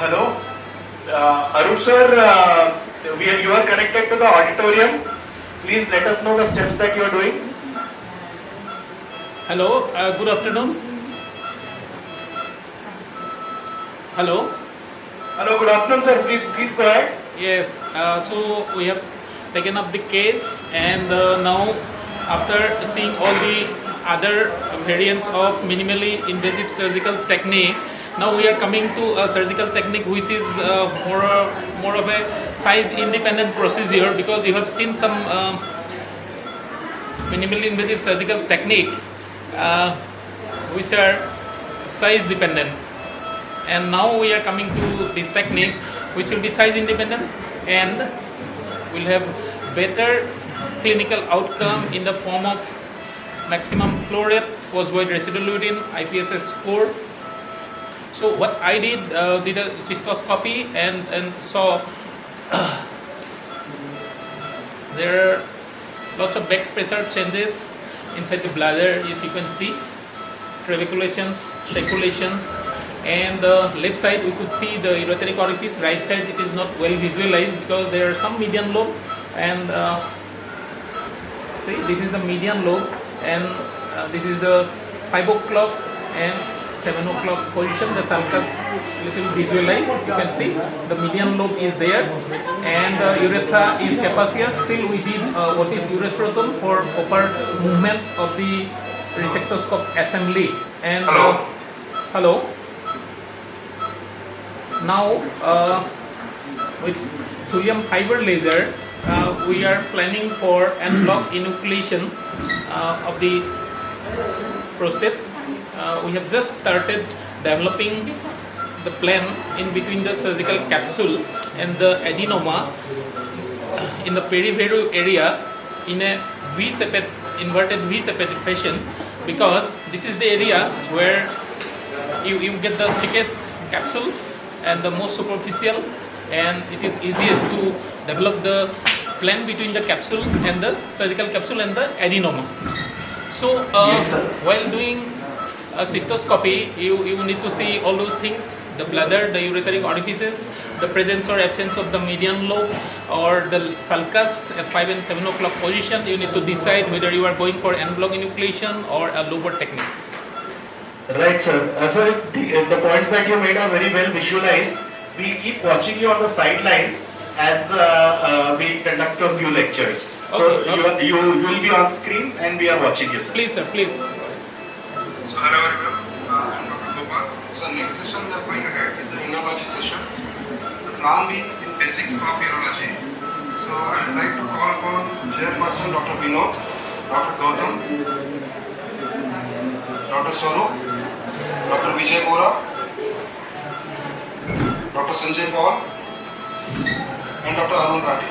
Hello. Arup sir, you are connected to the auditorium. Please let us know the steps that you are doing. Hello, good afternoon. Hello. Hello, good afternoon sir. Please go ahead. Yes, so we have taken up the case, and now after seeing all the other variants of minimally invasive surgical technique, now we are coming to a surgical technique which is more of a size independent procedure, because you have seen some minimally invasive surgical technique which are size dependent, and now we are coming to this technique which will be size independent and will have better clinical outcome in the form of maximum flow rate, post-void residual lutein, IPSS score. So what I did a cystoscopy and saw there are lots of back pressure changes inside the bladder, as you can see, trabeculations, circulations, and the left side we could see the ureteric orifice. Right side it is not well visualized because there are some median lobe, and see, this is the median lobe, and this is the 5 o'clock and 7 o'clock position. The sulcus little visualized, you can see the median lobe is there, and urethra is capacious. Still we did what is urethrotomy for proper movement of the resectoscope assembly. And hello. Now with thulium fiber laser we are planning for en bloc enucleation of the prostate. We have just started developing the plan in between the surgical capsule and the adenoma in the peripheral area in a V-shaped, inverted V-shaped fashion, because this is the area where you get the thickest capsule and the most superficial, and it is easiest to develop the plan between the capsule and the surgical capsule and the adenoma. So Yes, while doing a cystoscopy, you need to see all those things: the bladder, the ureteric orifices, the presence or absence of the median lobe or the sulcus at 5 and 7 o'clock position. You need to decide whether you are going for en bloc enucleation or a lobar technique. Right, sir. Sir, the points that you made are very well visualized. We'll keep watching you on the sidelines as we conduct a few lectures. So Okay. you will be on screen and we are watching you, sir. Please, sir, please. So hello everyone, I'm Dr. Gopal. So next session we are going ahead with the urology session. The plan being in basic of urology. So I would like to call upon Chairperson Dr. Vinod, Dr. Gautam, Dr. Swarup, Dr. Vijay Bora, Dr. Sanjay Paul, and Dr. Arun Rathi.